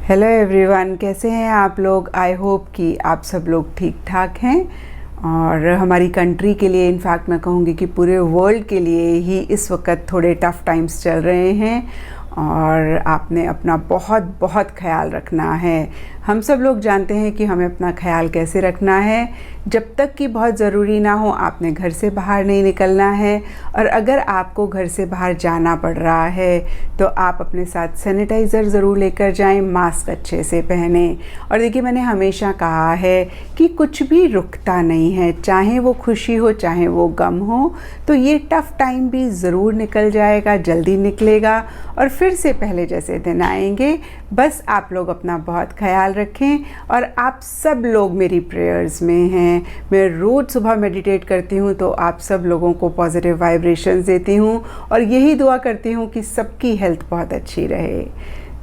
Hello everyone, कैसे हैं आप लोग। आई होप कि आप सब लोग ठीक ठाक हैं। और हमारी कंट्री के लिए, इनफैक्ट मैं कहूँगी कि पूरे वर्ल्ड के लिए ही इस वक्त थोड़े टफ़ टाइम्स चल रहे हैं और आपने अपना बहुत बहुत ख्याल रखना है। हम सब लोग जानते हैं कि हमें अपना ख्याल कैसे रखना है। जब तक कि बहुत ज़रूरी ना हो आपने घर से बाहर नहीं निकलना है, और अगर आपको घर से बाहर जाना पड़ रहा है तो आप अपने साथ सैनिटाइज़र ज़रूर लेकर जाएं, मास्क अच्छे से पहने। और देखिए, मैंने हमेशा कहा है कि कुछ भी रुकता नहीं है, चाहे वो खुशी हो चाहे वो गम हो, तो ये टफ़ टाइम भी ज़रूर निकल जाएगा, जल्दी निकलेगा और फिर से पहले जैसे दिन आएंगे। बस आप लोग अपना बहुत ख्याल रखें। और आप सब लोग मेरी प्रेयर्स में हैं। मैं रोज़ सुबह मेडिटेट करती हूँ तो आप सब लोगों को पॉजिटिव वाइब्रेशंस देती हूँ और यही दुआ करती हूँ कि सबकी हेल्थ बहुत अच्छी रहे।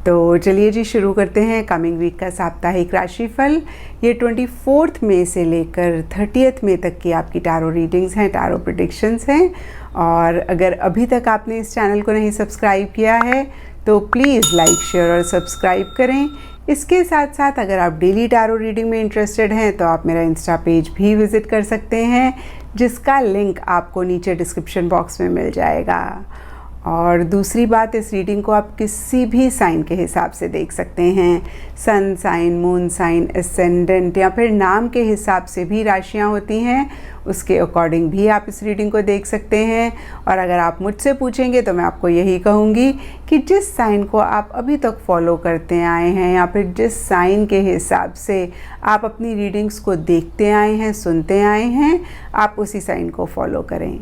तो चलिए जी, शुरू करते हैं कमिंग वीक का साप्ताहिक राशिफल। ये 24 मई से लेकर 30 मई तक की आपकी टैरो रीडिंग्स हैं, टैरो प्रेडिक्शंस हैं। और अगर अभी तक आपने इस चैनल को नहीं सब्सक्राइब किया है तो प्लीज़ लाइक, शेयर और सब्सक्राइब करें। इसके साथ साथ अगर आप डेली टैरो रीडिंग में इंटरेस्टेड हैं तो आप मेरा इंस्टा पेज भी विज़िट कर सकते हैं, जिसका लिंक आपको नीचे डिस्क्रिप्शन बॉक्स में मिल जाएगा। और दूसरी बात, इस रीडिंग को आप किसी भी साइन के हिसाब से देख सकते हैं। Sun sign, moon sign, ascendant या फिर नाम के हिसाब से भी राशियां होती हैं, उसके अकॉर्डिंग भी आप इस रीडिंग को देख सकते हैं। और अगर आप मुझसे पूछेंगे तो मैं आपको यही कहूँगी कि जिस साइन को आप अभी तक फॉलो करते आए हैं या फिर जिस साइन के हिसाब से आप अपनी रीडिंग्स को देखते आए हैं, सुनते आए हैं, आप उसी साइन को फॉलो करें।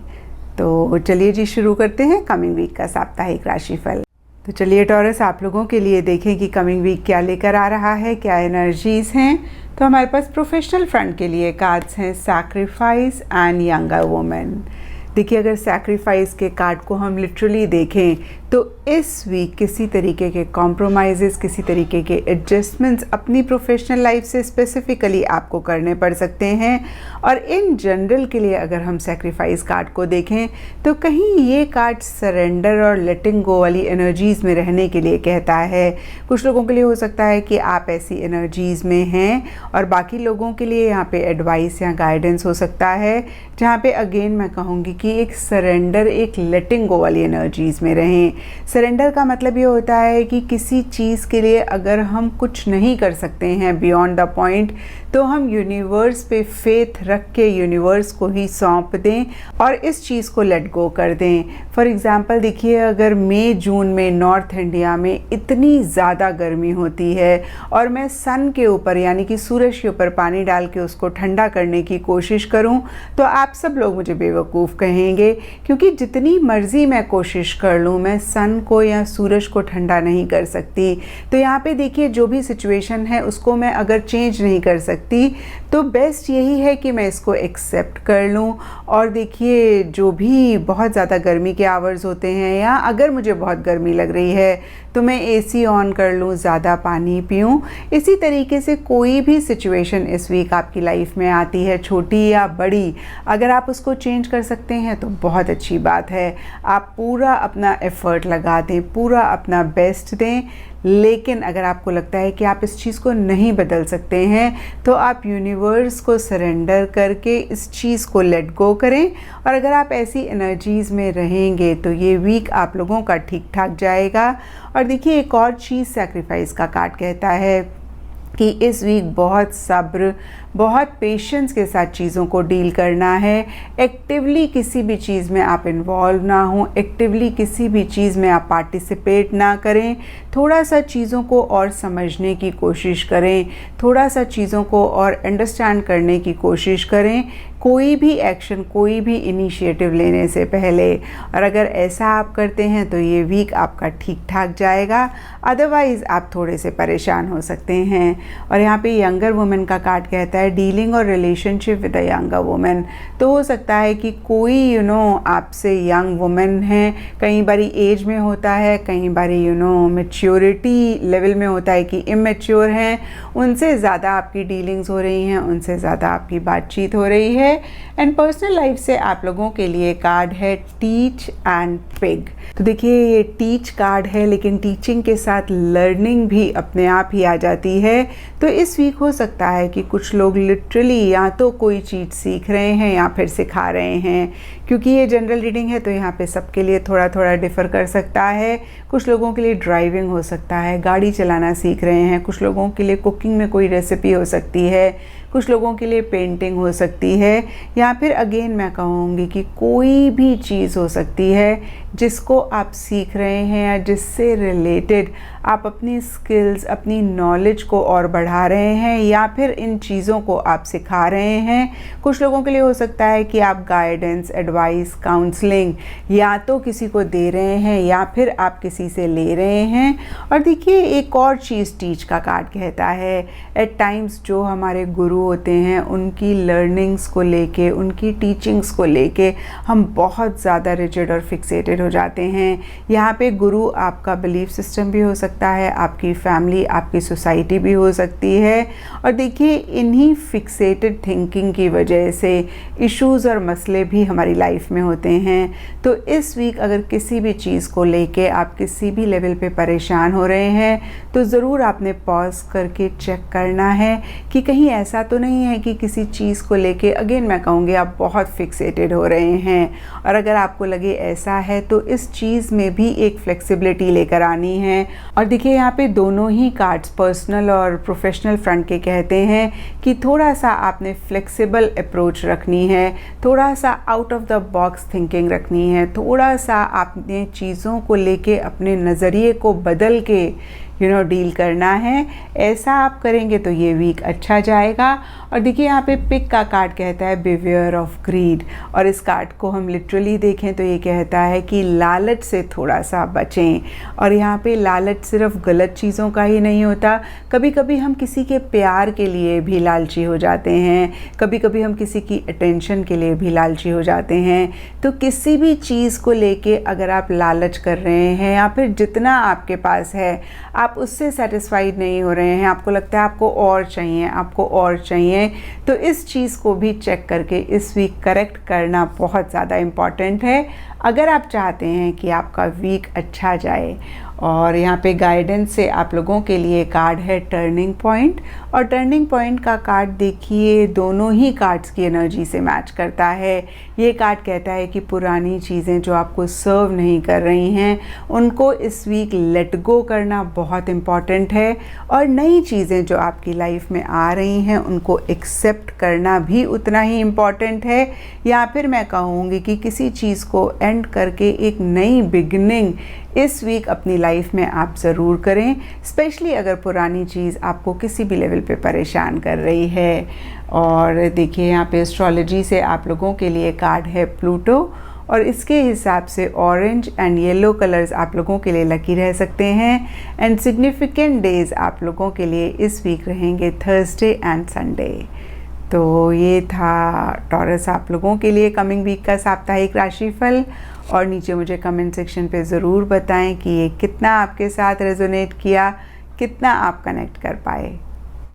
तो चलिए जी, शुरू करते हैं कमिंग वीक का साप्ताहिक राशिफल। तो चलिए टॉरस, आप लोगों के लिए देखें कि कमिंग वीक क्या लेकर आ रहा है, क्या एनर्जीज़ हैं। तो हमारे पास प्रोफेशनल फ्रंट के लिए कार्ड्स हैं सैक्रिफाइस एंड यंगर वुमेन। देखिए, अगर सैक्रिफाइस के कार्ड को हम लिटरली देखें तो इस वीक किसी तरीके के कॉम्प्रोमाइज़ेस, किसी तरीके के एडजस्टमेंट्स अपनी प्रोफेशनल लाइफ से स्पेसिफ़िकली आपको करने पड़ सकते हैं। और इन जनरल के लिए अगर हम सैक्रिफाइस कार्ड को देखें तो कहीं ये कार्ड सरेंडर और लेटिंग गो वाली एनर्जीज़ में रहने के लिए कहता है। कुछ लोगों के लिए हो सकता है कि आप ऐसी एनर्जीज़ में हैं, और बाकी लोगों के लिए यहाँ पे एडवाइस या गाइडेंस हो सकता है, जहाँ पे अगेन मैं कहूँगी कि एक सरेंडर, एक लेटिंग गो वाली एनर्जीज़ में रहें। सरेंडर का मतलब ये होता है कि किसी चीज़ के लिए अगर हम कुछ नहीं कर सकते हैं बियॉन्ड द पॉइंट, तो हम यूनिवर्स पे फेथ रख के यूनिवर्स को ही सौंप दें और इस चीज़ को लेट गो कर दें। फॉर एग्ज़ाम्पल देखिए, अगर मई जून में नॉर्थ इंडिया में इतनी ज़्यादा गर्मी होती है और मैं सन के ऊपर यानी कि सूरज के ऊपर पानी डाल के उसको ठंडा करने की कोशिश करूं, तो आप सब लोग मुझे बेवकूफ़ कहेंगे, क्योंकि जितनी मर्ज़ी मैं कोशिश कर लूँ मैं सन को या सूरज को ठंडा नहीं कर सकती। तो यहाँ पे देखिए, जो भी सिचुएशन है उसको मैं अगर चेंज नहीं कर सकती तो बेस्ट यही है कि मैं इसको एक्सेप्ट कर लूँ। और देखिए, जो भी बहुत ज़्यादा गर्मी के आवर्स होते हैं या अगर मुझे बहुत गर्मी लग रही है तो मैं एसी ऑन कर लूँ, ज़्यादा पानी पीऊँ। इसी तरीके से कोई भी सिचुएशन इस वीक आपकी लाइफ में आती है, छोटी या बड़ी, अगर आप उसको चेंज कर सकते हैं तो बहुत अच्छी बात है। आप पूरा अपना एफ़र्ट लगा दें, पूरा अपना बेस्ट दें। लेकिन अगर आपको लगता है कि आप इस चीज़ को नहीं बदल सकते हैं तो आप यूनिवर्स को सरेंडर करके इस चीज़ को लेट गो करें। और अगर आप ऐसी एनर्जीज़ में रहेंगे तो ये वीक आप लोगों का ठीक ठाक जाएगा। और देखिए, एक और चीज़ सैक्रिफाइस का कार्ड कहता है कि इस वीक बहुत सब्र, बहुत पेशेंस के साथ चीज़ों को डील करना है। एक्टिवली किसी भी चीज़ में आप इन्वॉल्व ना हों, एक्टिवली किसी भी चीज़ में आप पार्टिसिपेट ना करें। थोड़ा सा चीज़ों को और समझने की कोशिश करें, थोड़ा सा चीज़ों को और अंडरस्टैंड करने की कोशिश करें, कोई भी एक्शन, कोई भी इनिशिएटिव लेने से पहले। और अगर ऐसा आप करते हैं तो ये वीक आपका ठीक ठाक जाएगा, अदरवाइज़ आप थोड़े से परेशान हो सकते हैं। और यहाँ पे यंगर वुमेन का कार्ड कहता है है डीलिंग और relationship with a younger women. तो हो सकता है कि कोई आपसे यंग वुमेन है, कई बारी एज में होता है, कई बारी मैच्योरिटी लेवल में होता है कि इमेच्योर हैं, उनसे ज़्यादा आपकी डीलिंग्स हो रही हैं, उनसे ज़्यादा आपकी बातचीत हो रही है। एंड पर्सनल लाइफ से आप लोगों के लिए कार्ड है टीच एंड पिग। तो देखिए ये टीच कार्ड है, लेकिन टीचिंग के साथ लर्निंग भी अपने आप ही आ जाती है। तो इस वीक हो सकता है कि कुछ लोग लिटरली या तो कोई चीज़ सीख रहे हैं या फिर सिखा रहे हैं। क्योंकि ये जनरल रीडिंग है तो यहाँ पे सबके लिए थोड़ा थोड़ा डिफ़र कर सकता है। कुछ लोगों के लिए ड्राइविंग हो सकता है, गाड़ी चलाना सीख रहे हैं, कुछ लोगों के लिए कुकिंग में कोई रेसिपी हो सकती है, कुछ लोगों के लिए पेंटिंग हो सकती है, या फिर अगेन मैं कहूँगी कि कोई भी चीज़ हो सकती है जिसको आप सीख रहे हैं या जिससे रिलेटेड आप अपनी स्किल्स, अपनी नॉलेज को और बढ़ा रहे हैं या फिर इन चीज़ों को आप सिखा रहे हैं। कुछ लोगों के लिए हो सकता है कि आप गाइडेंस, एडवाइस, काउंसलिंग या तो किसी को दे रहे हैं या फिर आप किसी से ले रहे हैं। और देखिए एक और चीज़ टीच का कार्ड कहता है, एट टाइम्स जो हमारे गुरु होते हैं उनकी लर्निंग्स को लेके, उनकी टीचिंग्स को लेके हम बहुत ज़्यादा रिजिड और फिक्सेटेड हो जाते हैं। यहाँ पे गुरु आपका बिलीफ सिस्टम भी हो सकता है, आपकी फैमिली, आपकी सोसाइटी भी हो सकती है। और देखिए इन्हीं फिक्सेटेड थिंकिंग की वजह से इश्यूज़ और मसले भी हमारी लाइफ में होते हैं। तो इस वीक अगर किसी भी चीज़ को लेके आप किसी भी लेवल पे परेशान हो रहे हैं तो ज़रूर आपने पॉज करके चेक करना है कि कहीं ऐसा तो नहीं है कि किसी चीज़ को लेके अगेन मैं कहूँगी आप बहुत फिक्सेटेड हो रहे हैं। और अगर आपको लगे ऐसा है तो इस चीज़ में भी एक फ्लेक्सिबिलिटी लेकर आनी है। और देखिए यहाँ पे दोनों ही कार्ड्स पर्सनल और प्रोफेशनल फ्रंट के कहते हैं कि थोड़ा सा आपने फ्लेक्सिबल अप्रोच रखनी है, थोड़ा सा out of the box thinking रखनी है, थोड़ा सा आपने चीज़ों को लेके अपने नज़रिए को बदल के डील करना है। ऐसा आप करेंगे तो ये वीक अच्छा जाएगा। और देखिए यहाँ पे पिक का कार्ड कहता है बिवेयर ऑफ ग्रीड, और इस कार्ड को हम लिटरली देखें तो ये कहता है कि लालच से थोड़ा सा बचें। और यहाँ पे लालच सिर्फ गलत चीज़ों का ही नहीं होता, कभी कभी हम किसी के प्यार के लिए भी लालची हो जाते हैं, कभी कभी हम किसी की अटेंशन के लिए भी लालची हो जाते हैं। तो किसी भी चीज़ को लेके अगर आप लालच कर रहे हैं या फिर जितना आपके पास है आप उससे सेटिस्फाइड नहीं हो रहे हैं, आपको लगता है आपको और चाहिए, आपको और चाहिए, तो इस चीज़ को भी चेक करके इस वीक करेक्ट करना बहुत ज़्यादा इम्पॉर्टेंट है अगर आप चाहते हैं कि आपका वीक अच्छा जाए। और यहाँ पे गाइडेंस से आप लोगों के लिए कार्ड है टर्निंग पॉइंट, और टर्निंग पॉइंट का कार्ड देखिए दोनों ही कार्ड्स की एनर्जी से मैच करता है। ये कार्ड कहता है कि पुरानी चीज़ें जो आपको सर्व नहीं कर रही हैं उनको इस वीक लेट गो करना बहुत इम्पॉर्टेंट है, और नई चीज़ें जो आपकी लाइफ में आ रही हैं उनको एक्सेप्ट करना भी उतना ही इम्पॉर्टेंट है। या फिर मैं कहूँगी कि किसी चीज़ को एंड करके एक नई बिगिनिंग इस वीक अपनी लाइफ में आप ज़रूर करें, स्पेशली अगर पुरानी चीज़ आपको किसी भी लेवल पे परेशान कर रही है। और देखिए यहाँ पे एस्ट्रोलॉजी से आप लोगों के लिए कार्ड है प्लूटो, और इसके हिसाब से ऑरेंज एंड येलो कलर्स आप लोगों के लिए लकी रह सकते हैं। एंड सिग्निफिकेंट डेज आप लोगों के लिए इस वीक रहेंगे थर्सडे एंड संडे। तो ये था टॉरस आप लोगों के लिए कमिंग वीक का साप्ताहिक राशिफल। और नीचे मुझे कमेंट सेक्शन पे ज़रूर बताएं कि ये कितना आपके साथ रेजोनेट किया, कितना आप कनेक्ट कर पाए।